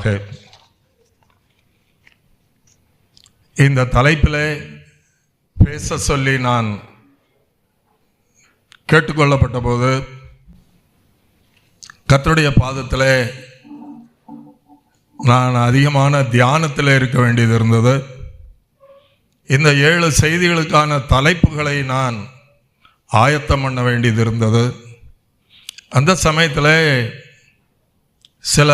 செய்வாராக. இந்த தலைப்பில் பேச சொல்லி நான் கேட்டுக்கொள்ளப்பட்ட போது கர்த்தருடைய பாதத்தில் நான் அதிகமான தியானத்தில் இருக்க வேண்டியது இருந்தது. இந்த 7 செய்திகளுக்கான தலைப்புகளை நான் ஆயத்தம் பண்ண வேண்டியது இருந்தது. அந்த சமயத்தில் சில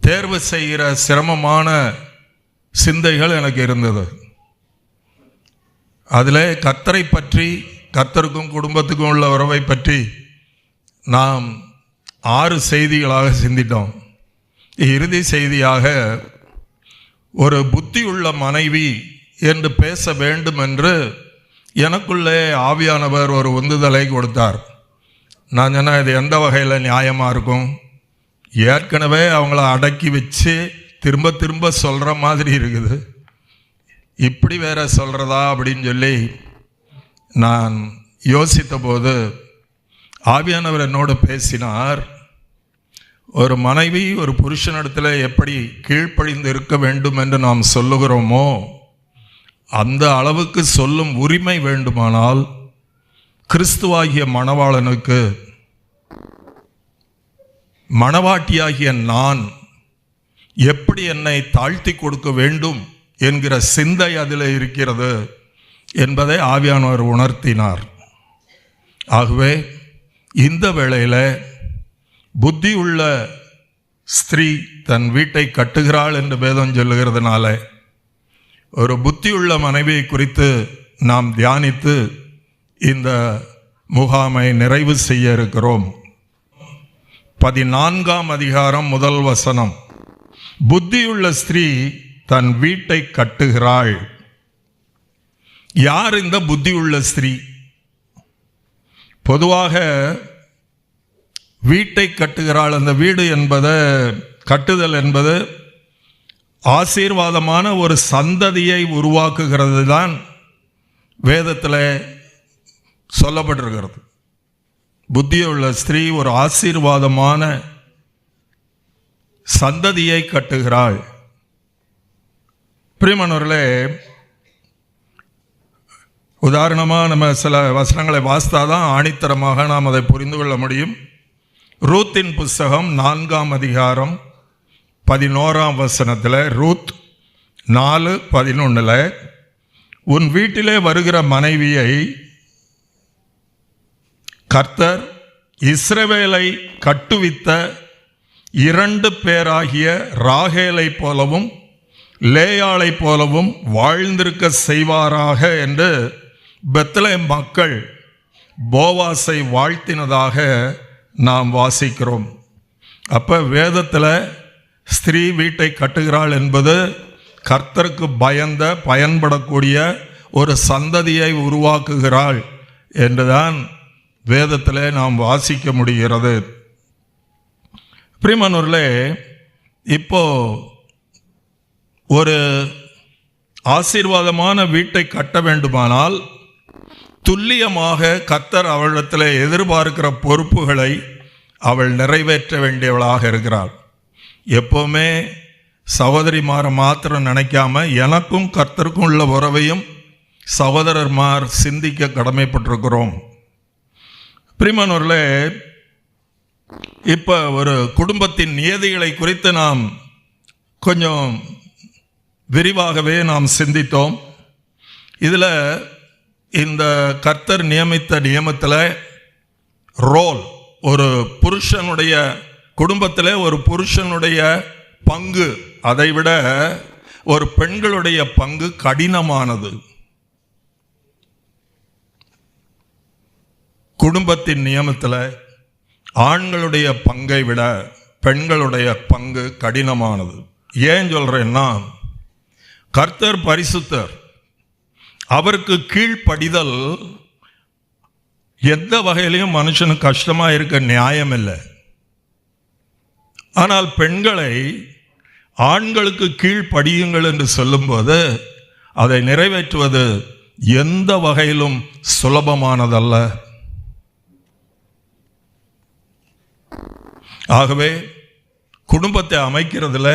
தேர்வு செய்கிற சிரமமான சிந்தைகள் எனக்கு இருந்தது. அதில் கர்த்தரை பற்றி, கர்த்தருக்கும் குடும்பத்துக்கும் உள்ள உறவை பற்றி நாம் 6 செய்திகளாக சிந்தித்தோம். இறுதி செய்தியாக ஒரு புத்தியுள்ள மனைவி என்று பேச வேண்டும் என்று எனக்குள்ளே ஆவியானவர் ஒரு உந்துதலை கொடுத்தார். நான் சொன்னேன், இது எந்த வகையில் நியாயமாக இருக்கும்? ஏற்கனவே அவங்கள அடக்கி வச்சு திரும்ப திரும்ப சொல்கிற மாதிரி இருக்குது, இப்படி வேற சொல்கிறதா அப்படின்னு சொல்லி நான் யோசித்த போது ஆவியானவர் என்னோடு பேசினார். ஒரு மனைவி ஒரு புருஷனிடத்தில் எப்படி கீழ்ப்படிந்து இருக்க வேண்டும் என்று நாம் சொல்லுகிறோமோ அந்த அளவுக்கு சொல்லும் உரிமை வேண்டுமானால் கிறிஸ்துவாகிய மணவாளனுக்கு மணவாட்டியாகிய நான் எப்படி என்னை தாழ்த்தி கொடுக்க வேண்டும் என்கிற சிந்தை அதில் இருக்கிறது என்பதை ஆவியானவர் உணர்த்தினார். ஆகவே இந்த வேளையில் புத்தியுள்ள ஸ்திரீ தன் வீட்டை கட்டுகிறாள் என்று வேதம் சொல்லுகிறதுனால ஒரு புத்தியுள்ள மனைவியை குறித்து நாம் தியானித்து இந்த முகாமை நிறைவு செய்ய இருக்கிறோம். 14ஆம் அதிகாரம் 1 வசனம். புத்தியுள்ள ஸ்திரீ தன் வீட்டை கட்டுகிறாள். யார் இந்த புத்தியுள்ள ஸ்திரீ? பொதுவாக வீட்டை கட்டுகிறாள். அந்த வீடு என்பது, கட்டுதல் என்பது ஆசீர்வாதமான ஒரு சந்ததியை உருவாக்குகிறது தான் வேதத்தில் சொல்லப்பட்டிருக்கிறது. புத்தியுள்ள ஸ்திரீ ஒரு ஆசீர்வாதமான சந்ததியை கட்டுகிறாள். பிரியமானவர்களே, உதாரணமாக நம்ம சில வசனங்களை வாசித்தாதான் ஆணித்தரமாக நாம் அதை புரிந்து கொள்ள முடியும். ரூத்தின் புஸ்தகம் 4ஆம் அதிகாரம் 11ஆம் வசனத்தில், ரூத் 4:11, உன் வீட்டிலே வருகிற மனைவியை கர்த்தர் இஸ்ரவேலை கட்டுவித்த 2 பேராகிய ராகேலை போலவும் லேயாளை போலவும் வாழ்ந்திருக்க செய்வாராக என்று பெத்லெஹேம் மக்கள் போவாசை வாழ்த்தினதாக நாம் வாசிக்கிறோம். அப்போ வேதத்தில் ஸ்திரீ வீட்டை கட்டுகிறாள் என்பது கர்த்தருக்கு பயன்படக்கூடிய ஒரு சந்ததியை உருவாக்குகிறாள் என்றுதான் வேதத்தில் நாம் வாசிக்க முடிகிறது. பிரியமானவர்களே, இப்போ ஒரு ஆசீர்வாதமான வீட்டை கட்ட வேண்டுமானால் துல்லியமாக கர்த்தர் அவளிடத்தில் எதிர்பார்க்கிற பொறுப்புகளை அவள் நிறைவேற்ற வேண்டியவளாக இருக்கிறாள். எப்போவுமே சகோதரிமாரை மாத்திரம் நினைக்காம எனக்கும் கர்த்தருக்கும் உள்ள உறவையும் சகோதரர்மார் சிந்திக்க கடமைப்பட்டிருக்கிறோம். பிரியமானவர்களே, இப்போ ஒரு குடும்பத்தின் நியதிகளை குறித்து நாம் கொஞ்சம் விரிவாகவே நாம் சிந்தித்தோம். இதில் இந்த கர்த்தர் நியமித்த நியமத்தில் ரோல், ஒரு புருஷனுடைய குடும்பத்தில் ஒரு புருஷனுடைய பங்கு அதைவிட ஒரு பெண்களுடைய பங்கு கடினமானது. குடும்பத்தின் நியமத்தில் ஆண்களுடைய பங்கை விட பெண்களுடைய பங்கு கடினமானது. ஏன் சொல்றேன்னா, கர்த்தர் பரிசுத்தர், அவருக்கு கீழ்ப்படிதல் எந்த வகையிலையும் மனுஷனுக்கு கஷ்டமா இருக்க நியாயம் இல்லை. ஆனால் பெண்களை ஆண்களுக்கு கீழ்ப்படியுங்கள் என்று சொல்லும்போது அதை நிறைவேற்றுவது எந்த வகையிலும் சுலபமானதல்ல. ஆகவே குடும்பத்தை அமைக்கிறதுல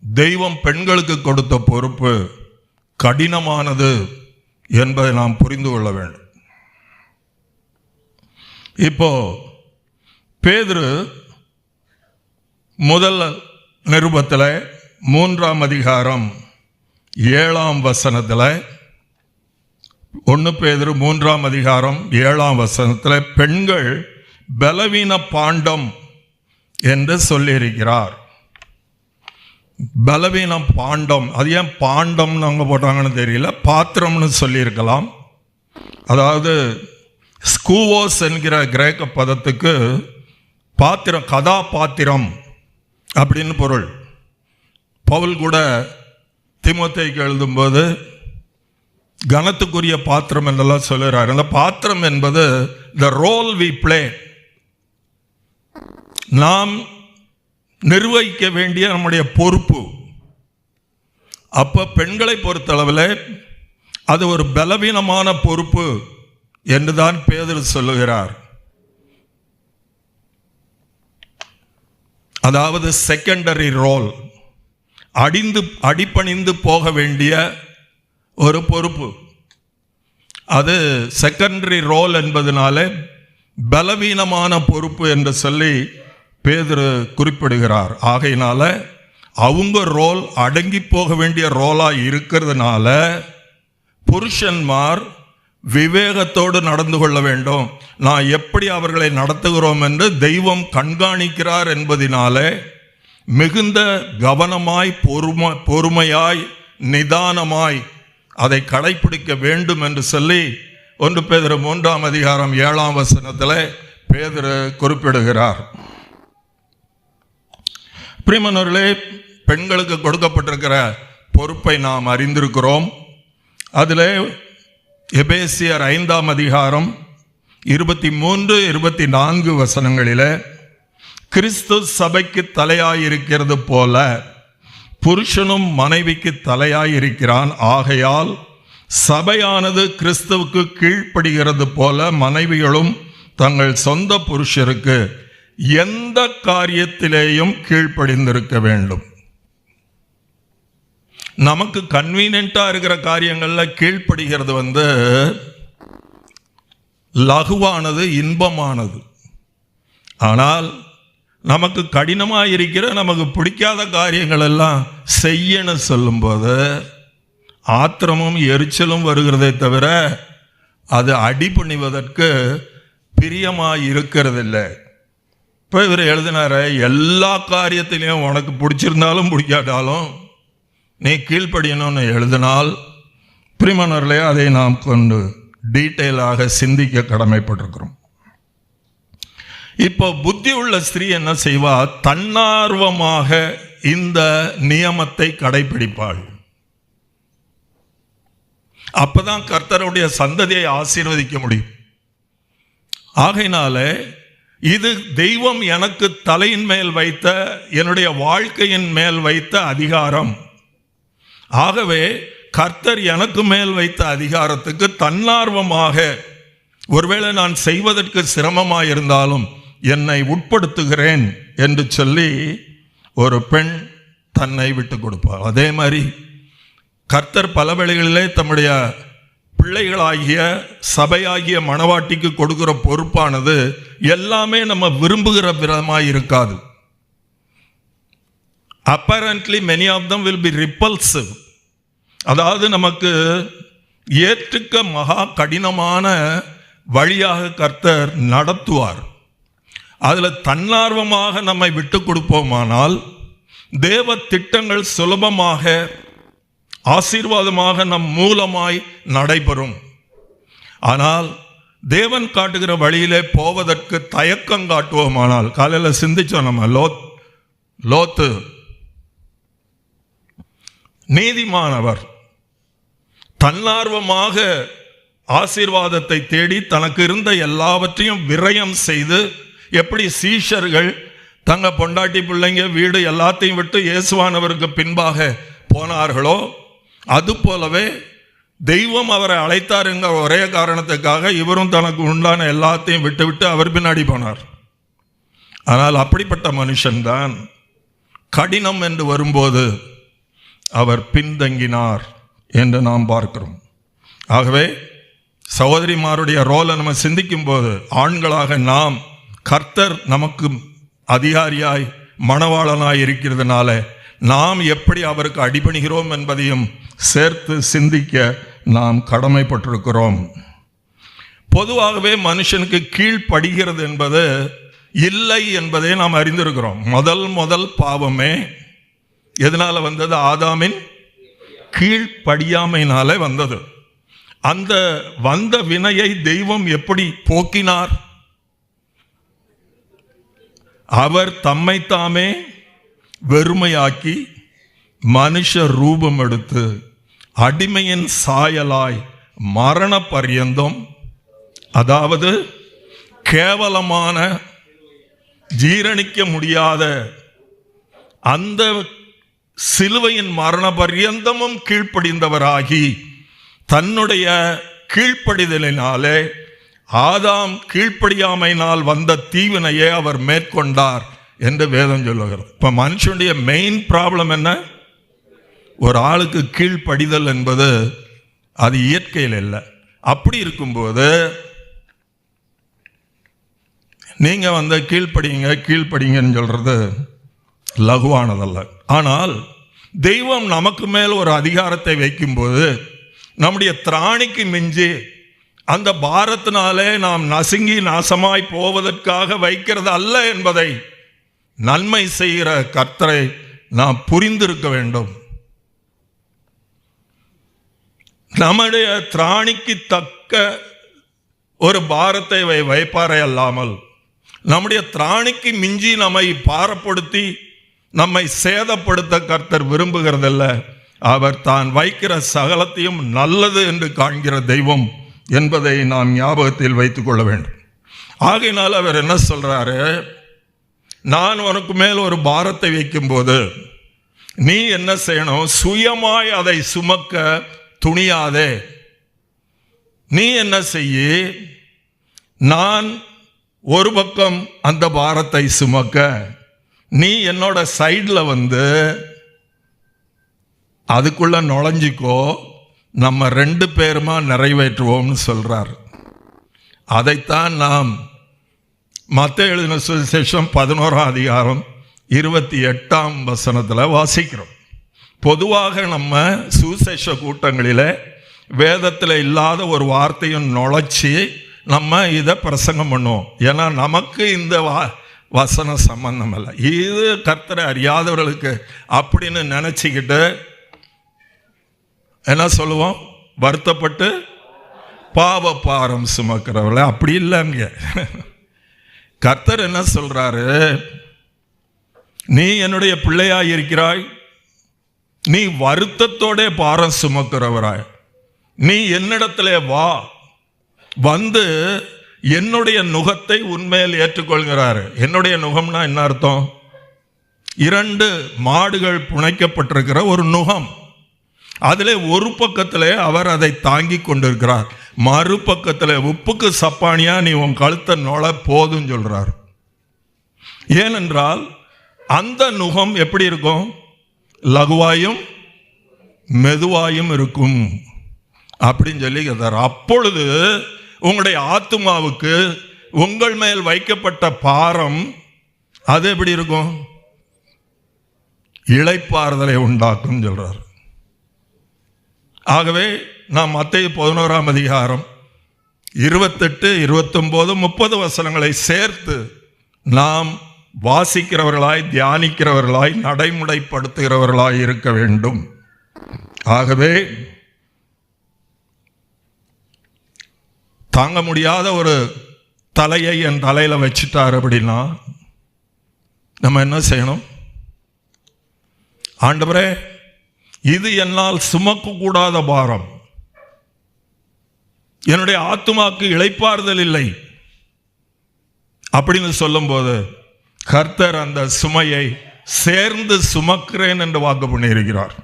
தெய்வம் பெண்களுக்கு கொடுத்த பொறுப்பு கடினமானது என்பதை நாம் புரிந்து கொள்ள வேண்டும். இப்போ பேதுரு முதல் நிருபத்தில் 3ஆம் அதிகாரம் 7ஆம் வசனத்தில் 1 பேதுரு 3ஆம் அதிகாரம் 7ஆம் வசனத்தில் பெண்கள் பலவீன பாண்டம் என்று சொல்லியிருக்கிறார். பலவீனம் பாண்டம், அது ஏன் பாண்டம்னு அவங்க போட்டாங்கன்னு தெரியல, பாத்திரம்னு சொல்லியிருக்கலாம். அதாவது ஸ்கூவோஸ் என்கிற கிரேக்க பதத்துக்கு பாத்திரம், கதாபாத்திரம் அப்படின்னு பொருள். பவுல் கூட தீமோத்தேயுக்கு எழுதும்போது கனத்துக்குரிய பாத்திரம் என்றெல்லாம் சொல்லுறார். அந்த பாத்திரம் என்பது the role we play, நாம் நிர்வகிக்க வேண்டிய நம்முடைய பொறுப்பு. அப்போ பெண்களை பொறுத்தளவில் அது ஒரு பலவீனமான பொறுப்பு என்றுதான் பேதுரு சொல்லுகிறார். அதாவது செகண்டரி ரோல், அடிபணிந்து போக வேண்டிய ஒரு பொறுப்பு. அது செகண்டரி ரோல் என்பதனால பலவீனமான பொறுப்பு என்று சொல்லி பேதுரு குறிப்பிடுகிறார். ஆகையினால அவங்க ரோல் அடங்கி போக வேண்டிய ரோலாக இருக்கிறதுனால புருஷன்மார் விவேகத்தோடு நடந்து கொள்ள வேண்டும். நான் எப்படி அவர்களை நடத்துகிறோம் என்று தெய்வம் கண்காணிக்கிறார் என்பதினால மிகுந்த கவனமாய் பொறுமையாய் நிதானமாய் அதை கடைப்பிடிக்க வேண்டும் என்று சொல்லி 1 பேதுரு 3ஆம் அதிகாரம் 7ஆம் வசனத்தில் பேதுரு குறிப்பிடுகிறார். பிரியமானவர்களே, பெண்களுக்கு கொடுக்கப்பட்டிருக்கிற பொறுப்பை நாம் அறிந்திருக்கிறோம். அதில் எபேசியர் 5ஆம் அதிகாரம் 23-24 வசனங்களில் கிறிஸ்து சபைக்கு தலையாயிருக்கிறது போல புருஷனும் மனைவிக்கு தலையாயிருக்கிறான். ஆகையால் சபையானது கிறிஸ்துவுக்கு கீழ்ப்படுகிறது போல மனைவிகளும் தங்கள் சொந்த புருஷருக்கு எந்த காரியத்திலேயும் கீழ்ப்படிந்திருக்க வேண்டும். நமக்கு கன்வீனியன்ட்டா இருக்கிற காரியங்கள்ல கீழ்ப்படுகிறது லகுவானது, இன்பமானது. ஆனால் நமக்கு கடினமாக இருக்கிற, நமக்கு பிடிக்காத காரியங்கள் எல்லாம் செய்யன்னு சொல்லும்போது ஆத்திரமும் எரிச்சலும் வருகிறதை தவிர அது அடிபணிவதற்கு பிரியமாக இருக்கிறதில்லை. இப்போ இவர் எழுதினார, எல்லா காரியத்திலையும் உனக்கு பிடிச்சிருந்தாலும் பிடிக்காட்டாலும் நீ கீழ்ப்படியணும்னு எழுதினால், பிரியமானவர்களே, அதை நாம் கொண்டு டீட்டெயிலாக சிந்திக்க கடமைப்பட்டிருக்கிறோம். இப்போ புத்தி உள்ள ஸ்திரீ என்ன செய்வா? தன்னார்வமாக இந்த நியமத்தை கடைபிடிப்பாள். அப்பதான் கர்த்தருடைய சந்ததியை ஆசீர்வதிக்க முடியும். ஆகையினால இது தெய்வம் எனக்கு தலையின் மேல் வைத்த, என்னுடைய வாழ்க்கையின் மேல் வைத்த அதிகாரம். ஆகவே கர்த்தர் எனக்கு மேல் வைத்த அதிகாரத்துக்கு தன்னார்வமாக, ஒருவேளை நான் செய்வதற்கு சிரமமாக இருந்தாலும் என்னை உட்படுத்துகிறேன் என்று சொல்லி ஒரு பெண் தன்னை விட்டு கொடுப்பாள். அதே மாதிரி கர்த்தர் பல வேளைகளிலே தம்முடைய பிள்ளைகளாகிய சபையாகிய மணவாட்டிக்கு கொடுக்கிற பொறுப்பானது எல்லாமே நம்ம விரும்புகிற விதமாக இருக்காது. apparently many of them will be repulsive. அதாவது நமக்கு ஏற்றுக்க மகா கடினமான வழியாக கர்த்தர் நடத்துவார். அதில் தன்னார்வமாக நம்மை விட்டு கொடுப்போமானால் தேவ திட்டங்கள் சுலபமாக ஆசீர்வாதமாக நம் மூலமாய் நடைபெறும். ஆனால் தேவன் காட்டுகிற வழியிலே போவதற்கு தயக்கம் காட்டுவோமானால், காலையில் சிந்திச்சோம் நம்ம, லோத்து நீதிமானவர் தன்னார்வமாக ஆசீர்வாதத்தை தேடி தனக்கு இருந்த எல்லாவற்றையும் விரயம் செய்து, எப்படி சீஷர்கள் தங்க பொண்டாட்டி பிள்ளைங்க வீடு எல்லாத்தையும் விட்டு இயேசுவானவருக்கு பின்பாக போனார்களோ, அது போலவே தெய்வம் அவரை அழைத்தார் என்கிற ஒரே காரணத்துக்காக இவரும் தனக்கு உண்டான எல்லாத்தையும் விட்டு அவர் பின்னாடி போனார். ஆனால் அப்படிப்பட்ட மனுஷன்தான் கடினம் என்று வரும்போது அவர் பின்தங்கினார் என்று நாம் பார்க்கிறோம். ஆகவே சகோதரிமாருடைய ரோலை நம்ம சிந்திக்கும் போது ஆண்களாக நாம் கர்த்தர் நமக்கு அதிகாரியாய் மணவாளனாய் இருக்கிறதுனால நாம் எப்படி அவருக்கு அடிபணிகிறோம் என்பதையும் சேர்த்து சிந்திக்க நாம் கடமைப்பட்டிருக்கிறோம். பொதுவாகவே மனுஷனுக்கு கீழ்ப்படுகிறது என்பது இல்லை என்பதை நாம் அறிந்திருக்கிறோம். முதல் பாவமே எதனால வந்தது? ஆதாமின் கீழ்ப்படியாமையினாலே வந்தது. அந்த வந்த வினையை தெய்வம் எப்படி போக்கினார்? அவர் தம்மைத்தாமே வெறுமையாக்கி மனுஷ ரூபம் எடுத்து அடிமையின் சாயலாய் மரண பரியந்தம், அதாவது கேவலமான ஜீரணிக்க முடியாத அந்த சிலுவையின் மரண பரியந்தமும் கீழ்ப்படிந்தவராகி தன்னுடைய கீழ்ப்படிதலினாலே ஆதாம் கீழ்ப்படியாமையினால் வந்த தீவினையை அவர் மேற்கொண்டார் என்று வேதம் சொல்லுகிறது. இப்ப மனுஷனுடைய மெயின் ப்ராப்ளம் என்ன? ஒரு ஆளுக்கு கீழ்ப்படிதல் என்பது அது இயற்கையில் இல்லை. அப்படி இருக்கும்போது நீங்க கீழ்ப்படிங்கன்னு சொல்றது லகுவானதல்ல. ஆனால் தெய்வம் நமக்கு மேல் ஒரு அதிகாரத்தை வைக்கும்போது நம்முடைய திராணிக்கு மிஞ்சி அந்த பாரத்தினாலே நாம் நசுங்கி நாசமாய் போவதற்காக வைக்கிறது அல்ல என்பதை நன்மை செய்கிற கர்த்தரை நாம் புரிந்திருக்க வேண்டும். நம்முடைய திராணிக்கு தக்க ஒரு பாரத்தை வைப்பாரே அல்லாமல் நம்முடைய திராணிக்கு மிஞ்சி நம்மை பாரப்படுத்தி நம்மை சேதப்படுத்த கர்த்தர் விரும்புகிறதில்ல. அவர் தான் வைக்கிற சகலத்தையும் நல்லது என்று காண்கிற தெய்வம் என்பதை நாம் ஞாபகத்தில் வைத்துக் கொள்ள வேண்டும். ஆகையினால் அவர் என்ன சொல்றாரு? நான் உனக்கு மேல் ஒரு பாரத்தை வைக்கும்போது நீ என்ன செய்யணும்? சுயமாய் அதை சுமக்க துணியாதே. நீ என்ன செய்ய? நான் ஒரு பக்கம் அந்த பாரத்தை சுமக்க, நீ என்னோட சைடில் வந்து அதுக்குள்ள நுழைஞ்சிக்கோ, நம்ம 2 பேருமா நிறைவேற்றுவோம்னு சொல்றார். அதைத்தான் நாம் மத்தேயு எழுதின சுவிசேஷம் 11ஆம் அதிகாரம் 28ஆம் வசனத்தில் வாசிக்கிறோம். பொதுவாக நம்ம சுவிசேஷ கூட்டங்களில் வேதத்தில் இல்லாத ஒரு வார்த்தையும் நுழைச்சி நம்ம இதை பிரசங்கம் பண்ணுவோம். ஏன்னா நமக்கு இந்த வசன சம்பந்தம் இல்லை, இது கர்த்தரை அறியாதவர்களுக்கு அப்படின்னு நினச்சிக்கிட்டு என்ன சொல்லுவோம்? வருத்தப்பட்டு பாவப்பாரம் சுமக்கிறவர்கள. அப்படி இல்லைங்க. கர்த்தர் என்ன சொல்றாரு? நீ என்னுடைய பிள்ளையாய் இருக்கிறாய், நீ வருத்தத்தோட பாரம் சுமக்கிறவராய், நீ என்னிடத்துல வா, வந்து என்னுடைய நுகத்தை உண்மையில் ஏற்றுக்கொள்கிறாரு. என்னுடைய நுகம்னா என்ன அர்த்தம்? 2 மாடுகள் புனைக்கப்பட்டிருக்கிற ஒரு நுகம். அதில் ஒரு பக்கத்தில் அவர் அதை தாங்கி கொண்டிருக்கிறார், மறுபக்கத்தில் உப்புக்கு சப்பானியா நீ உன் கழுத்தை நுழ போதும் சொல்றார். ஏனென்றால் அந்த நுகம் எப்படி இருக்கும்? லகுவாயும் மெதுவாயும் இருக்கும் அப்படின்னு சொல்லி கேட்டார். அப்பொழுது உங்களுடைய ஆத்துமாவுக்கு உங்கள் மேல் வைக்கப்பட்ட பாரம் அது எப்படி இருக்கும்? இளைப்பாறுதலை உண்டாக்கும் சொல்றார். ஆகவே நாம் மத்தேயு 11ஆம் அதிகாரம் 28, 29, 30 வசனங்களை சேர்த்து நாம் வாசிக்கிறவர்களாய், தியானிக்கிறவர்களாய், நடைமுறைப்படுத்துகிறவர்களாய் இருக்க வேண்டும். ஆகவே தாங்க முடியாத ஒரு தலையை என் தலையில வச்சுட்டார் அப்படின்னா நம்ம என்ன செய்யணும்? ஆண்டவரே, இது என்னால் சுமக்க கூடாத பாரம், என்னுடைய ஆத்துமாக்கு இளைப்பாறுதல் இல்லை அப்படின்னு சொல்லும் போது கர்த்தர் அந்த சுமையை சேர்ந்து சுமக்கிறேன் என்று வாக்கு பண்ணியிருக்கிறார்.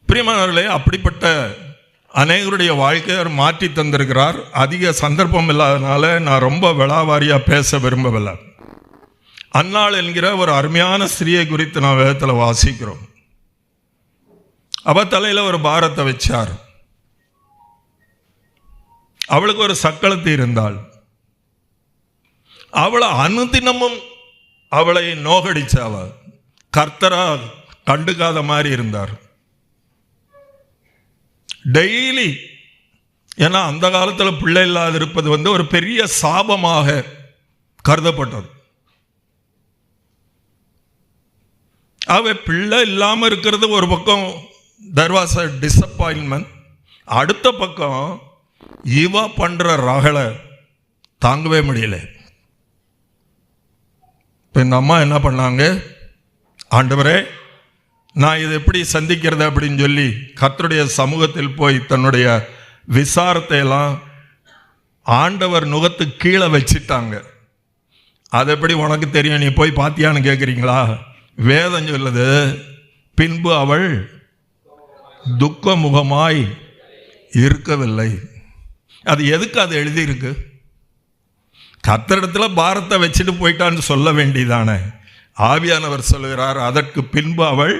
பிரியமானவர்களே, அப்படிப்பட்ட அநேகருடைய வாழ்க்கையை மாற்றி தந்திருக்கிறார். அதிக சந்தர்ப்பம் இல்லாதனால நான் ரொம்ப விளாவாரியாக பேச விரும்பவில்லை. அன்னாள் என்கிற ஒரு அருமையான ஸ்திரியை குறித்து நான் வேதத்தில் வாசிக்கிறோம். அவ தலையில ஒரு பாரத்தை வச்சார். அவளுக்கு ஒரு சக்களத்தி இருந்தாள். அவளை அனுதினமும் அவளை நோகடிச்சாவ. கர்த்தரா கண்டுக்காத மாதிரி இருந்தார். டெய்லி, ஏன்னா அந்த காலத்தில் பிள்ளை இல்லாத இருப்பது ஒரு பெரிய சாபமாக கருதப்பட்டது. அவ பிள்ளை இல்லாமல் இருக்கிறது ஒரு பக்கம், there was a disappointment. அடுத்த பக்கம் இவ பண்ற ரகளை தாங்கவே முடியல. இப்போ இந்த அம்மா என்ன பண்ணாங்க, ஆண்டவரே நான் இதை எப்படி சந்திக்கிறது அப்படின்னு சொல்லி கர்த்தருடைய சமூகத்தில் போய் தன்னுடைய விசாரத்தை எல்லாம் ஆண்டவர் நுகத்துக்கு கீழே வச்சிட்டாங்க. அது எப்படி உனக்கு தெரியும், நீ போய் பார்த்தியான்னு கேட்குறீங்களா? வேதம் சொல்லுது, பின்பு அவள் துக்க முகமாய் இருக்கவில்லை. அது எதுக்கு அது எழுதியிருக்கு? கர்த்தரிடத்துல பாரத்தை வச்சுட்டு போயிட்டான்னு சொல்ல வேண்டியதானே. ஆவியானவர் சொல்லுகிறார், அதற்கு பின்பு அவள்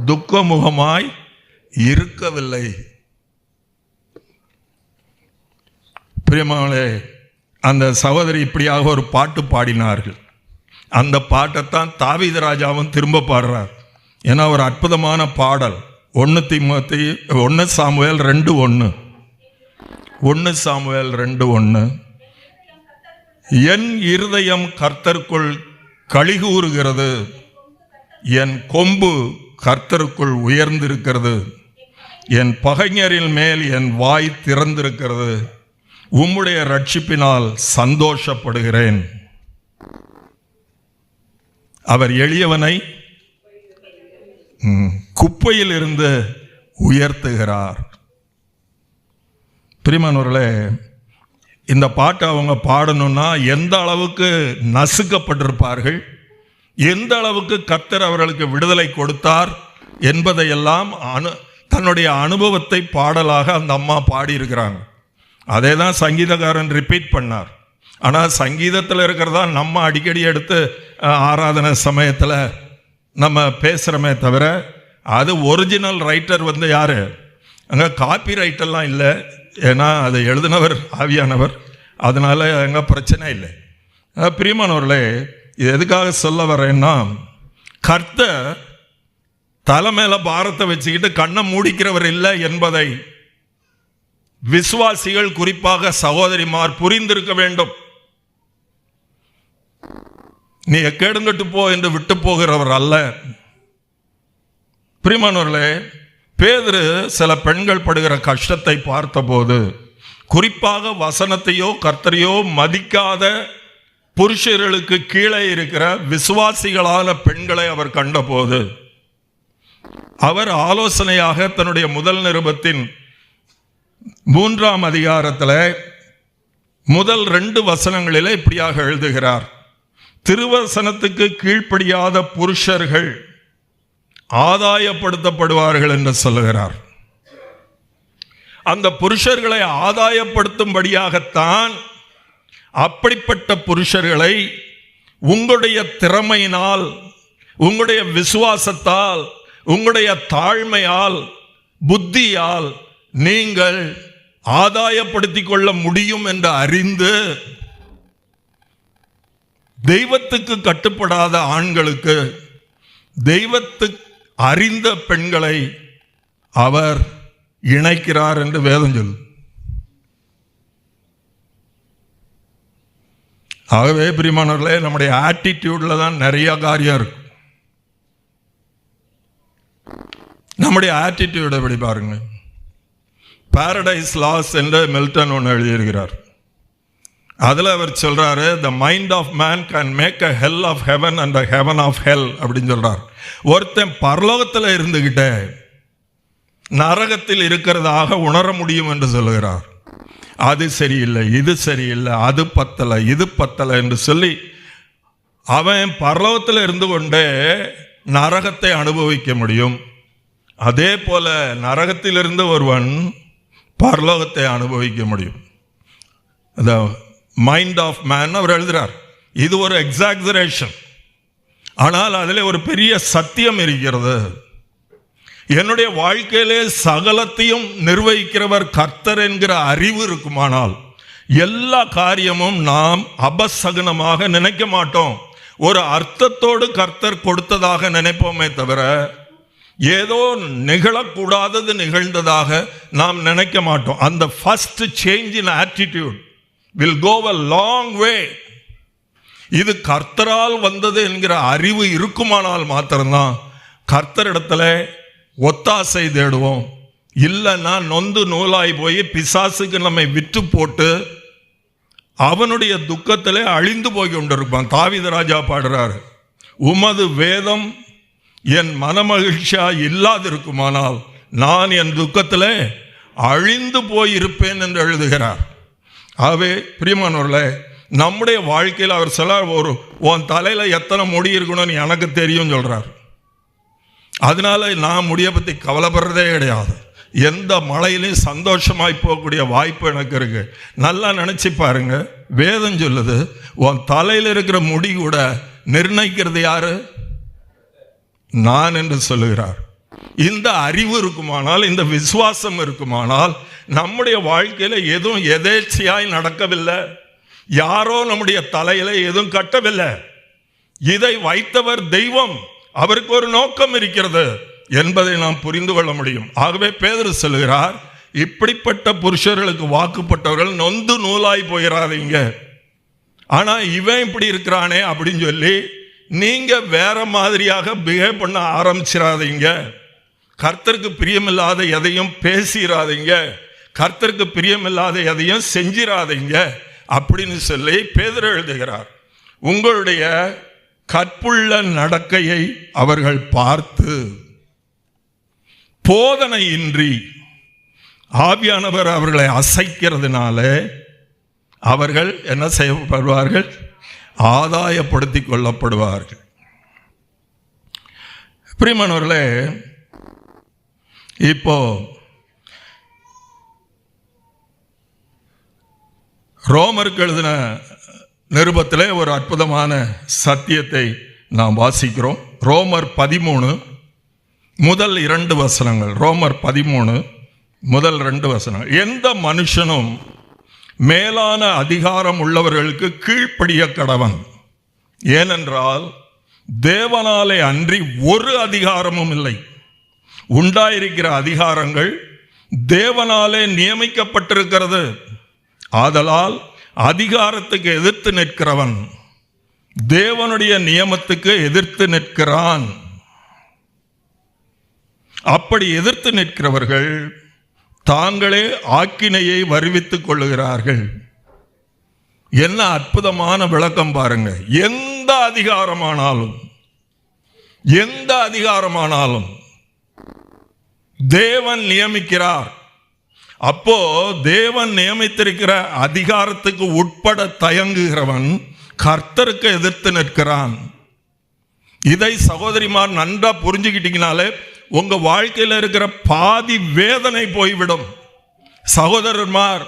துக்க முகமாய் இருக்கவில்லை. பிரியமானே, அந்த சகோதரி இப்படியாக ஒரு பாட்டு பாடினார்கள். அந்த பாட்டைத்தான் தாவீது ராஜாவும் திரும்ப பாடுறார். ஏன்னா ஒரு அற்புதமான பாடல். 1 சாமுவேல் 2:1 என் இருதயம் கர்த்தருக்குள் களிகூறுகிறது, என் கொம்பு கர்த்தருக்குள் உயர்ந்திருக்கிறது, என் பகைஞரின் மேல் என் வாய் திறந்திருக்கிறது, உம்முடைய ரட்சிப்பினால் சந்தோஷப்படுகிறேன். அவர் எளியவனை குப்பையில் இருந்து உயர்த்துகிறார். பிரியமானவர்களே, இந்த பாட்டை அவங்க பாடணும்னா எந்த அளவுக்கு நசுக்கப்பட்டிருப்பார்கள், எந்த அளவுக்கு கர்த்தர் அவர்களுக்கு விடுதலை கொடுத்தார் என்பதையெல்லாம் தன்னுடைய அனுபவத்தை பாடலாக அந்த அம்மா பாடியிருக்கிறாங்க. அதே தான் சங்கீதக்காரன் ரிப்பீட் பண்ணார். ஆனால் சங்கீதத்தில் இருக்கிறதா நம்ம அடிக்கடி எடுத்து ஆராதனை சமயத்தில் நம்ம பேசுகிறோமே தவிர, அது ஒரிஜினல் ரைட்டர் யார்? அங்கே காப்பி ரைட்டெல்லாம் இல்லை. ஏன்னா அதை எழுதினவர் ஆவியானவர். அதனால் அங்கே பிரச்சனை இல்லை. பிரியமானவர்களே, இது எதுக்காக சொல்ல வரேன்னா, கர்த்தர் தலை மேலே பாரத்தை வச்சுக்கிட்டு கண்ணை மூடிக்கிறவர் இல்லை என்பதை விசுவாசிகள், குறிப்பாக சகோதரிமார் புரிந்திருக்க வேண்டும். நீ எக்கேடுங்கட்டு போ என்று விட்டு போகிறவர் அல்ல. பிரியமானவர்களே, பேதுரு சில பெண்கள் படுகிற கஷ்டத்தை பார்த்தபோது, குறிப்பாக வசனத்தையோ கர்த்தரையோ மதிக்காத புருஷர்களுக்கு கீழே இருக்கிற விசுவாசிகளான பெண்களை அவர் கண்டபோது, அவர் ஆலோசனையாக தன்னுடைய முதல் நிருபத்தின் 3ஆம் அதிகாரத்தில் முதல் 2 வசனங்களிலே இப்படியாக எழுதுகிறார், திருவசனத்துக்கு கீழ்ப்படியாத புருஷர்கள் ஆதாயப்படுத்தப்படுவார்கள் என்று சொல்லுகிறார். அந்த புருஷர்களை ஆதாயப்படுத்தும்படியாகத்தான் அப்படிப்பட்ட புருஷர்களை உங்களுடைய திறமையினால், உங்களுடைய விசுவாசத்தால், உங்களுடைய தாழ்மையால், புத்தியால் நீங்கள் ஆதாயப்படுத்திக் கொள்ள முடியும் என்று அறிந்து, தெய்வத்துக்கு கட்டுப்படாத ஆண்களுக்கு தெய்வத்துக்கு அறிந்த பெண்களை அவர் இணைக்கிறார் என்று வேதம் சொல்லு. ஆகவே பிரியமானவர்களே, நம்முடைய ஆட்டிடியூட்ல தான் நிறைய காரியம் இருக்கு. நம்முடைய ஆட்டிடியூட் எப்படி பாருங்க. பாரடைஸ் லாஸ் என்று மில்டன் ஒன்று எழுதியிருக்கிறார். அதில் அவர் சொல்றாரு, the mind of man can make a hell of heaven and a heaven of hell அப்படின்னு சொல்றார். ஒருத்தன் பரலோகத்தில் இருந்துகிட்டே நரகத்தில் இருக்கிறதாக உணர முடியும் என்று சொல்லுகிறார். அது சரியில்லை, இது சரியில்லை, அது பத்தலை, இது பத்தலை என்று சொல்லி அவன் பரலோகத்தில் இருந்து கொண்டே நரகத்தை அனுபவிக்க முடியும். அதே போல நரகத்திலிருந்து ஒருவன் பரலோகத்தை அனுபவிக்க முடியும். மைண்ட் ஆஃப் மேன் அவர் எழுதுறார். இது ஒரு எக்ஸாக்சரேஷன். ஆனால் அதில் ஒரு பெரிய சத்தியம் இருக்கிறது. என்னுடைய வாழ்க்கையிலே சகலத்தையும் நிர்வகிக்கிறவர் கர்த்தர் என்கிற அறிவு இருக்குமானால் எல்லா காரியமும் நாம் அபசகுனமாக நினைக்க மாட்டோம். ஒரு அர்த்தத்தோடு கர்த்தர் கொடுத்ததாக நினைப்போமே தவிர ஏதோ நிகழக்கூடாதது நிகழ்ந்ததாக நாம் நினைக்க மாட்டோம். அந்த first change in attitude will go a long way. இது கர்த்தரால் வந்தது என்கிற அறிவு இருக்குமானால் மாத்திரம்தான் கர்த்தரிடத்துல ஒத்தாசை தேடுவோம். இல்லைன்னா நொந்து நூலாய் போய் பிசாசுக்கு நம்மை விற்று போட்டு அவனுடைய துக்கத்திலே அழிந்து போய் கொண்டிருப்பான். தாவீது ராஜா பாடுறாரு, உமது வேதம் என் மனமகிழ்ச்சியா இல்லாதிருக்குமானால் நான் என் துக்கத்திலே அழிந்து போயிருப்பேன் என்று எழுதுகிறார். ஆகவே பிரியமானவர்களே, நம்முடைய வாழ்க்கையில் அவர் சிலர் உன் தலையில் எத்தனை முடி இருக்கணும்னு எனக்கு தெரியும் சொல்றார். அதனால நான் முடியை பற்றி கவலைப்படுறதே கிடையாது. எந்த மழையிலையும் சந்தோஷமாய் போகக்கூடிய வாய்ப்பு எனக்கு இருக்கு. நல்லா நினைச்சு பாருங்க, வேதம் சொல்லுது உன் தலையில் இருக்கிற முடி கூட நிர்ணயிக்கிறது யாரு? நான் என்று சொல்லுகிறார். இந்த அறிவு இருக்குமானால், இந்த விசுவாசம் இருக்குமானால் நம்முடைய வாழ்க்கையில எதுவும் எதேச்சையாய் நடக்கவில்லை. யாரோ நம்முடைய தலையில எதுவும் கட்டவில்லை. இதை வைத்தவர் தெய்வம். அவருக்கு ஒரு நோக்கம் இருக்கிறது என்பதை நாம் புரிந்து கொள்ள முடியும். ஆகவே பேதுரு சொல்லுகிறார், இப்படிப்பட்ட புருஷர்களுக்கு வாக்குப்பட்டவர்கள் நொந்து நூலாய் போயிடாதீங்க. ஆனா இவன் இப்படி இருக்கிறானே அப்படின்னு சொல்லி நீங்க வேற மாதிரியாக பிஹேவ் பண்ண ஆரம்பிச்சிடாதீங்க. கர்த்தருக்கு பிரியமில்லாத எதையும் பேசிடாதீங்க, கர்த்தருக்கு பிரியமில்லாத எதையும் செஞ்சிடாதீங்க அப்படின்னு சொல்லி பேதுரு எழுதுகிறார். உங்களுடைய கற்புள்ள நடக்கையை அவர்கள் பார்த்து போதனையின்றி ஆவியானவர் அவர்களை அசைக்கிறதுனால அவர்கள் என்ன செய்யப்படுவார்கள்? ஆதாயப்படுத்தி கொள்ளப்படுவார்கள். பிரியமானவர்களே, இப்போ ரோமருக்கு எழுதின நிருபத்திலே ஒரு அற்புதமான சத்தியத்தை நாம் வாசிக்கிறோம். ரோமர் 13 முதல் 2 வசனங்கள். ரோமர் 13 முதல் 2 வசனங்கள். எந்த மனுஷனும் மேலான அதிகாரம் உள்ளவர்களுக்கு கீழ்ப்படிய கடவன். ஏனென்றால் தேவனாலே அன்றி ஒரு அதிகாரமும் இல்லை. உண்டாயிருக்கிற அதிகாரங்கள் தேவனாலே நியமிக்கப்பட்டிருக்கிறது. ஆதலால் அதிகாரத்துக்கு எதிர்த்து நிற்கிறவன் தேவனுடைய நியமத்துக்கு எதிர்த்து நிற்கிறான். அப்படி எதிர்த்து நிற்கிறவர்கள் தாங்களே ஆக்கினையை வருவித்துக் கொள்ளுகிறார்கள். என்ன அற்புதமான விளக்கம் பாருங்க. எந்த அதிகாரமானாலும் தேவன் நியமிக்கிறார். அப்போ தேவன் நியமித்திருக்கிற அதிகாரத்துக்கு உட்பட தயங்குகிறவன் கர்த்தருக்கு எதிர்த்து நிற்கிறான். இதை சகோதரிமார் நன்றா புரிஞ்சுக்கிட்டீங்கனாலே உங்க வாழ்க்கையில் இருக்கிற பாதி வேதனை போய்விடும். சகோதரர்மார்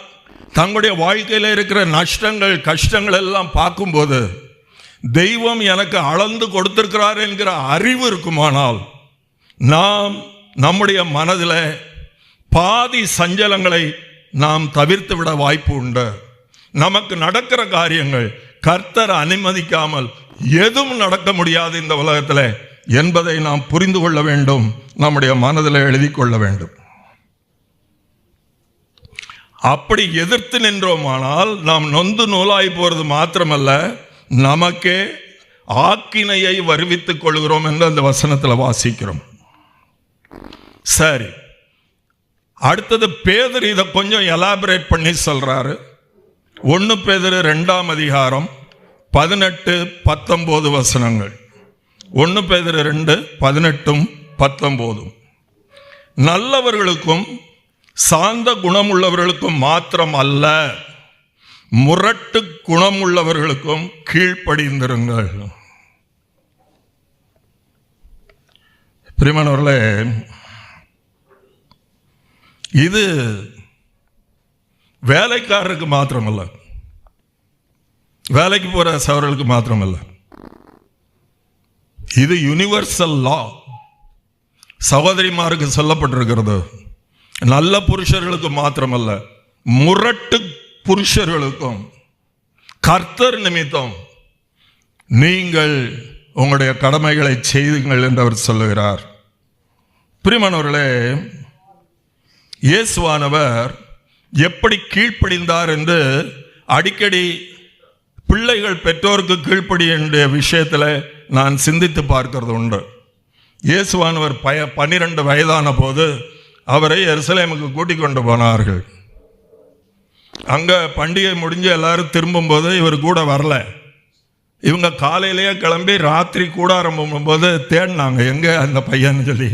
தங்களுடைய வாழ்க்கையில் இருக்கிற நஷ்டங்கள் கஷ்டங்கள் எல்லாம் பார்க்கும்போது தெய்வம் எனக்கு அளந்து கொடுத்திருக்கிறார் என்கிற அறிவு இருக்குமானால் நாம் நம்முடைய மனதில் பாதி சஞ்சலங்களை நாம் தவிர்த்து விட வாய்ப்பு உண்டு. நமக்கு நடக்கிற காரியங்கள் கர்த்தர் அனுமதிக்காமல் எதுவும் நடக்க முடியாது இந்த உலகத்தில் என்பதை நாம் புரிந்து கொள்ள வேண்டும். நம்முடைய மனதில் எழுதி கொள்ள வேண்டும். அப்படி எதிர்த்து நின்றோமானால் நாம் நொந்து நூலாய் போறது மாத்திரமல்ல, நமக்கே ஆக்கினையை வருவித்துக் கொள்கிறோம் என்று அந்த வசனத்தில் வாசிக்கிறோம். சரி, அடுத்தது பேதுரு இதை கொஞ்சம் எலாபரேட் பண்ணி சொல்றாரு. 1 பேதுரு 2ஆம் அதிகாரம் 18-19 வசனங்கள். 1 பேதுரு 2:18-19. நல்லவர்களுக்கும் சாந்த குணமுள்ளவர்களுக்கும் மாத்திரம் அல்ல, முரட்டு குணமுள்ளவர்களுக்கும் கீழ்ப்படிந்திருங்கள். பிரியமானவர்களே, இது வேலைக்காரருக்கு மாத்திரமல்ல, வேலைக்கு போகிற சகோதரர்களுக்கு மாத்திரமல்ல, இது யுனிவர்சல் லா. சகோதரிமாருக்கு சொல்லப்பட்டிருக்கிறது. நல்ல புருஷர்களுக்கு மாத்திரமல்ல, முரட்டு புருஷர்களுக்கும் கர்த்தர் நிமித்தம் நீங்கள் உங்களுடைய கடமைகளை செய்யுங்கள் என்று அவர் சொல்லுகிறார். பிரியமானவர்களே, இயேசுவானவர் எப்படி கீழ்ப்படிந்தார் என்று அடிக்கடி பிள்ளைகள் பெற்றோருக்கு கீழ்ப்படிய விஷயத்தில் நான் சிந்தித்து பார்க்கிறது உண்டு. இயேசுவானவர் 12 வயதான போது அவரை எருசலேமுக்கு கூட்டிக் கொண்டு போனார்கள். அங்கே பண்டிகை முடிஞ்சு எல்லாரும் திரும்பும்போது இவர் கூட வரல. இவங்க காலையிலேயே கிளம்பி ராத்திரி கூடாரம் போகும்போது தேடினாங்க எங்கே அந்த பையன்னு சொல்லி.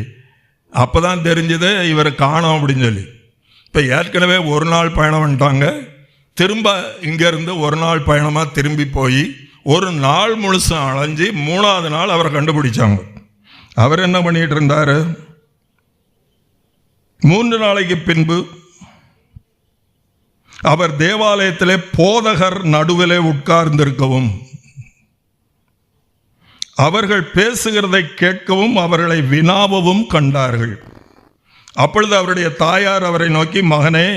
அப்போ தான் தெரிஞ்சது இவர் காணோம் அப்படின்னு சொல்லி. இப்போ ஏற்கனவே ஒரு நாள் பயணம் பண்ணிட்டாங்க. திரும்ப இங்கேருந்து ஒரு நாள் பயணமாக திரும்பி போய் ஒரு நாள் முழுசும் அலைஞ்சி 3ஆவது நாள் அவரை கண்டுபிடிச்சாங்க. அவர் என்ன பண்ணிட்டு இருந்தார்? 3 நாளைக்கு பின்பு அவர் தேவாலயத்திலே போதகர் நடுவிலே உட்கார்ந்திருக்கவும் அவர்கள் பேசுகிறதை கேட்கவும் அவர்களை வினாவவும் கண்டார்கள். அப்பொழுது அவருடைய தாயார் அவரை நோக்கி, மகனே,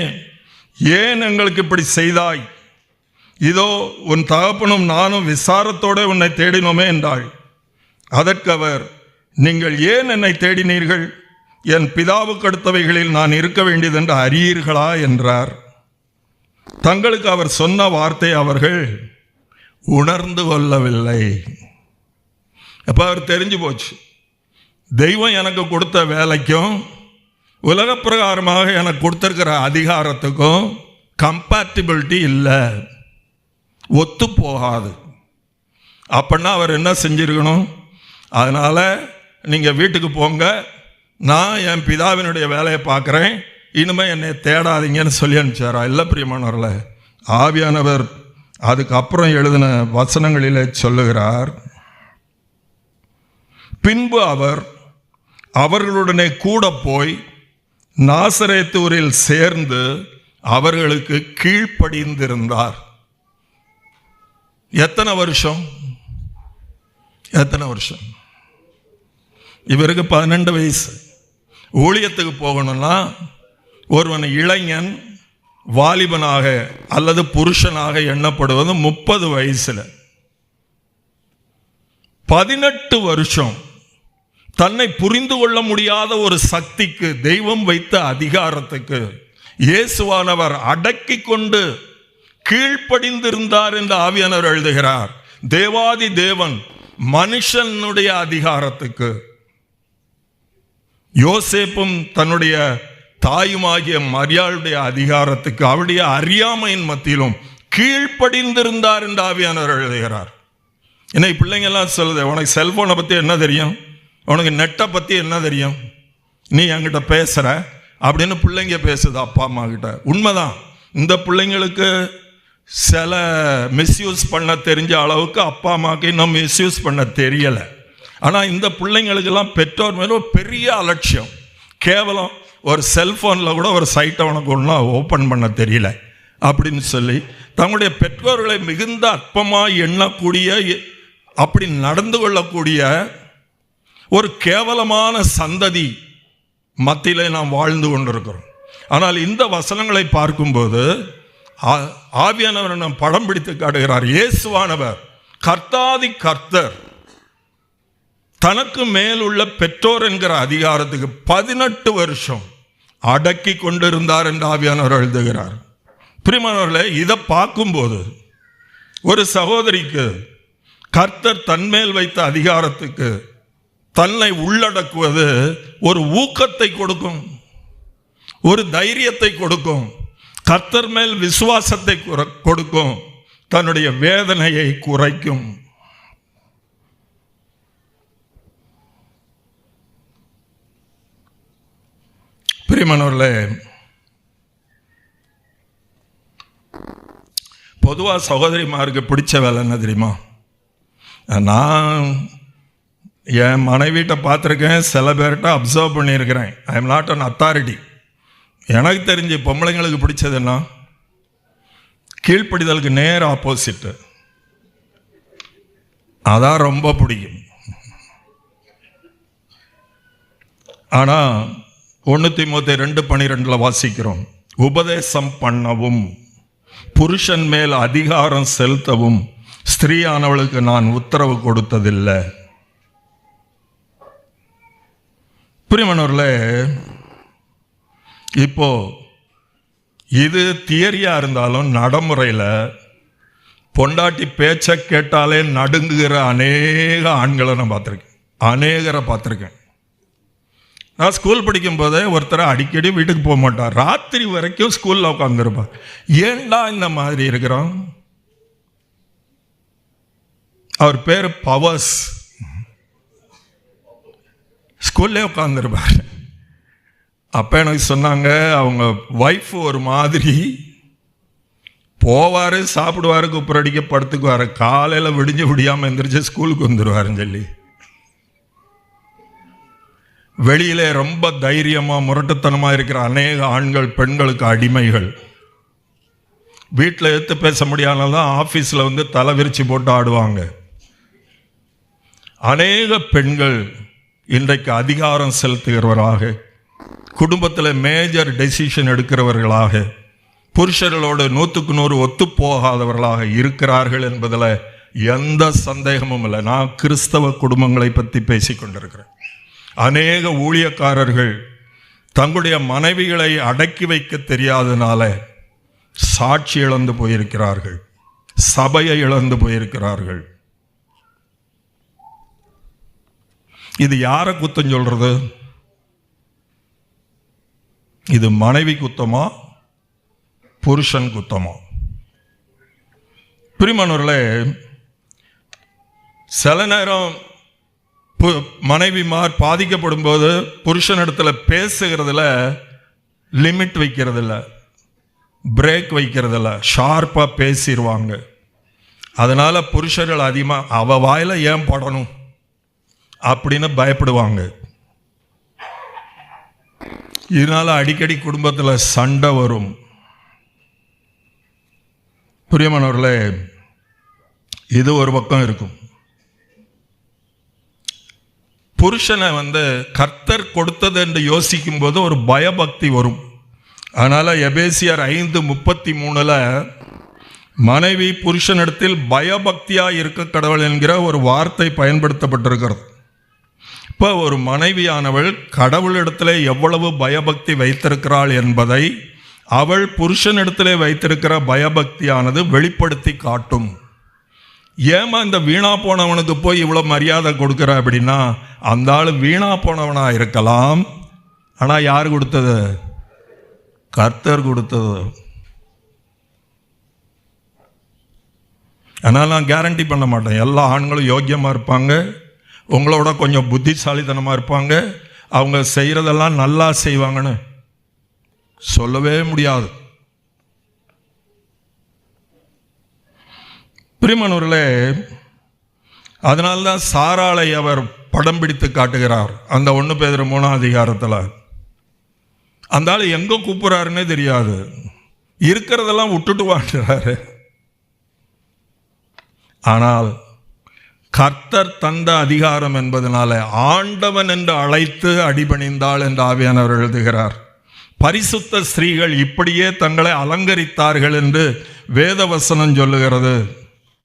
ஏன் எங்களுக்கு இப்படி செய்தாய்? இதோ உன் தகப்பனும் நானும் விசாரத்தோடு உன்னை தேடினோமே என்றாள். அதற்கு அவர், நீங்கள் ஏன் என்னை தேடினீர்கள்? என் பிதாவுக்கு அடுத்தவைகளில் நான் இருக்க வேண்டியது என்று அறியீர்களா என்றார். தங்களுக்கு அவர் சொன்ன வார்த்தை அவர்கள் உணர்ந்து கொள்ளவில்லை. அப்போ அவர் தெரிஞ்சு போச்சு, தெய்வம் எனக்கு கொடுத்த வேலைக்கும் உலக பிரகாரமாக எனக்கு கொடுத்திருக்கிற அதிகாரத்துக்கும் கம்பேட்டிபிலிட்டி இல்லை, ஒத்து போகாது. அப்படின்னா அவர் என்ன செஞ்சிருக்கணும்? அதனால் நீங்கள் வீட்டுக்கு போங்க, நான் என் பிதாவினுடைய வேலையை பார்க்குறேன், இனிமேல் என்னை தேடாதீங்கன்னு சொல்லி அனுப்பிச்சாரா? இல்லை பிரியமானவர்களே, ஆவியானவர் அதுக்கப்புறம் எழுதின வசனங்களிலே சொல்லுகிறார், பின்பு அவர் அவர்களுடனே கூட போய் நாசரேத்தூரில் சேர்ந்து அவர்களுக்கு கீழ்ப்படிந்திருந்தார். எத்தனை வருஷம்? இவருக்கு 12 வயசு. ஊழியத்துக்கு போகணும்னா ஒருவன் இளைஞன் வாலிபனாக அல்லது புருஷனாக எண்ணப்படுவது 30 வயசுல. 18 வருஷம் தன்னை புரிந்து கொள்ள முடியாத ஒரு சக்திக்கு, தெய்வம் வைத்த அதிகாரத்துக்கு இயேசுவானவர் அடக்கி கொண்டு கீழ்ப்படிந்திருந்தார் என்று ஆவியானவர் எழுதுகிறார். தேவாதி தேவன் மனுஷனுடைய அதிகாரத்துக்கு, யோசேப்பும் தன்னுடைய தாயுமாகிய மரியாளுடைய அதிகாரத்துக்கு, அவருடைய அறியாமையின் மத்தியிலும் கீழ்ப்படிந்திருந்தார் என்று ஆவியானவர் எழுதுகிறார். இன்னைக்கு பிள்ளைங்கெல்லாம் சொல்லுது, உனக்கு செல்போனை பற்றி என்ன தெரியும், உனக்கு நெட்டை பற்றி என்ன தெரியும், நீ என்கிட்ட பேசுகிற அப்படின்னு பிள்ளைங்க பேசுது அப்பா அம்மா கிட்ட. உண்மைதான், இந்த பிள்ளைங்களுக்கு சில மிஸ்யூஸ் பண்ண தெரிஞ்ச அளவுக்கு அப்பா அம்மாவுக்கு இன்னும் மிஸ்யூஸ் பண்ண தெரியலை. ஆனால் இந்த பிள்ளைங்களுக்கெல்லாம் பெற்றோர் மேலே ஒரு பெரிய அலட்சியம், கேவலம். ஒரு செல்ஃபோனில் கூட ஒரு சைட்டை உனக்கு ஒன்றும் ஓப்பன் பண்ண தெரியல அப்படின்னு சொல்லி தங்களுடைய பெற்றோர்களை மிகுந்த அற்பமாக எண்ணக்கூடிய, அப்படி நடந்து கொள்ளக்கூடிய ஒரு கேவலமான சந்ததி மத்தியிலே நாம் வாழ்ந்து கொண்டிருக்கிறோம். ஆனால் இந்த வசனங்களை பார்க்கும்போது ஆவியானவர் நாம் படம் பிடித்து காட்டுகிறார். இயேசுவானவர் கர்த்தாதி கர்த்தர் தனக்கு மேல் உள்ள பெற்றோர் என்கிற அதிகாரத்துக்கு 18 வருஷம் அடக்கி கொண்டிருந்தார் என்று ஆவியானவர் எழுதுகிறார். பிரியமானவர்களே, இதை பார்க்கும்போது ஒரு சகோதரிக்கு கர்த்தர் தன்மேல் வைத்த அதிகாரத்துக்கு தன்னை உள்ளடக்குவது ஒரு ஊக்கத்தை கொடுக்கும், ஒரு தைரியத்தை கொடுக்கும், கர்த்தர் மேல் விசுவாசத்தை கொடுக்கும், தன்னுடைய வேதனையை குறைக்கும். பிரியமானவர்களே, பொதுவாக சகோதரிமாருக்கு பிடிச்ச வேலை என்ன தெரியுமா? நான் என் மனைவிட்ட பார்த்துருக்கேன், சில பேர்கிட்ட அப்சர்வ் பண்ணியிருக்கிறேன். I am not an authority. எனக்கு தெரிஞ்சு பொம்பளைங்களுக்கு பிடிச்சதுன்னா கீழ்ப்படிதலுக்கு நேர் ஆப்போசிட்டு. அதான் ரொம்ப பிடிக்கும். ஆனால் 1 தீமோத்தேயு 2:12 வாசிக்கிறோம், உபதேசம் பண்ணவும் புருஷன் மேல் அதிகாரம் செலுத்தவும் ஸ்திரீயானவளுக்கு நான் உத்தரவு கொடுத்ததில்லை. பிரியமானவர்களே, இப்போ இது தியரியா இருந்தாலும் நடைமுறையில் பொண்டாட்டி பேச்சை கேட்டாலே நடுங்குகிற அநேக ஆண்களை நான் பார்த்துருக்கேன். நான் ஸ்கூல் படிக்கும் போதே ஒருத்தரை அடிக்கடி வீட்டுக்கு போக மாட்டார், ராத்திரி வரைக்கும் ஸ்கூலில் உட்காந்துருப்பார். ஏண்டா இந்த மாதிரி இருக்கிறோம்? அவர் பேர் பவர்ஸ். ஸ்கூல்லே உட்காந்துருப்பார். அப்போ எனக்கு சொன்னாங்க, அவங்க ஒய்ஃப் ஒரு மாதிரி போவார், சாப்பிடுவார், குப்புரடிக்க படுத்துக்குவார், காலையில் விடியாமல் எந்திரிச்சு ஸ்கூலுக்கு வந்துடுவாருன்னு சொல்லி. வெளியிலே ரொம்ப தைரியமாக முரட்டுத்தனமாக இருக்கிற அநேக ஆண்கள் பெண்களுக்கு அடிமைகள். வீட்டில் எடுத்து பேச முடியாததான் ஆஃபீஸில் வந்து தலை விரிச்சு போட்டு ஆடுவாங்க. அநேக பெண்கள் இன்றைக்கு அதிகாரம் செலுத்துகிறவராக, குடும்பத்தில் மேஜர் டெசிஷன் எடுக்கிறவர்களாக, புருஷர்களோடு 100க்கு 100 ஒத்துப்போகாதவர்களாக இருக்கிறார்கள் என்பதில் எந்த சந்தேகமும் இல்லை. நான் கிறிஸ்தவ குடும்பங்களை பற்றி பேசிக்கொண்டிருக்கிறேன். அநேக ஊழியக்காரர்கள் தங்களுடைய மனைவிகளை அடக்கி வைக்க தெரியாதனால சாட்சி இழந்து போயிருக்கிறார்கள், சபையை இழந்து போயிருக்கிறார்கள். இது யாரை குத்தம் சொல்றது? இது மனைவி குத்தமா, புருஷன் குத்தமா? பிரியமானவர்களே, சில நேரம் மனைவிமார் பாதிக்கப்படும் போது புருஷனிடத்துல பேசுகிறதுல லிமிட் வைக்கிறதில்ல, பிரேக் வைக்கிறதில்ல, ஷார்ப்பாக பேசிடுவாங்க. அதனால புருஷர்கள் அதிகமாக அவ வாயில ஏன் படணும் அப்படின்னு பயப்படுவாங்க. இதனால அடிக்கடி குடும்பத்தில் சண்டை வரும். பிரியமானவர்களே, இது ஒரு பக்கம் இருக்கும். புருஷனை வந்து கர்த்தர் கொடுத்தது என்று யோசிக்கும் போது ஒரு பயபக்தி வரும். அதனால எபேசியர் 5:33 மனைவி புருஷனிடத்தில் பயபக்தியா இருக்க கடவுள் என்கிற ஒரு வார்த்தை பயன்படுத்தப்பட்டிருக்கிறது. இப்போ ஒரு மனைவியானவள் கடவுளிடத்திலே எவ்வளவு பயபக்தி வைத்திருக்கிறாள் என்பதை அவள் புருஷனிடத்திலே வைத்திருக்கிற பயபக்தியானது வெளிப்படுத்தி காட்டும். ஏமா இந்த வீணா போனவனுக்கு போய் இவ்வளோ மரியாதை கொடுக்குற அப்படின்னா, அந்த ஆள் வீணா போனவனா இருக்கலாம், ஆனால் யார் கொடுத்தது? கர்த்தர் கொடுத்தது. அதனால் நான் கேரண்டி பண்ண மாட்டேன் எல்லா ஆண்களும் யோக்கியமாக இருப்பாங்க, உங்களோட கொஞ்சம் புத்திசாலித்தனமாக இருப்பாங்க, அவங்க செய்கிறதெல்லாம் நல்லா செய்வாங்கன்னு சொல்லவே முடியாது. பிரியமானவர்களே, அதனால்தான் சாராளை அவர் படம் பிடித்து காட்டுகிறார். அந்த 1 பேதுரு 3 அந்த ஆள் எங்க கூப்பிடுறாருன்னே தெரியாது, இருக்கிறதெல்லாம் விட்டுட்டு வாழ்கிறாரு. ஆனால் கர்த்தர் தந்த அதிகாரம் என்பதனால ஆண்டவன் என்று அழைத்து அடிபணிந்தாள் என்று ஆவியானவர் எழுதுகிறார். பரிசுத்த ஸ்திரீகள் இப்படியே தங்களை அலங்கரித்தார்கள் என்று வேதவசனம் சொல்லுகிறது.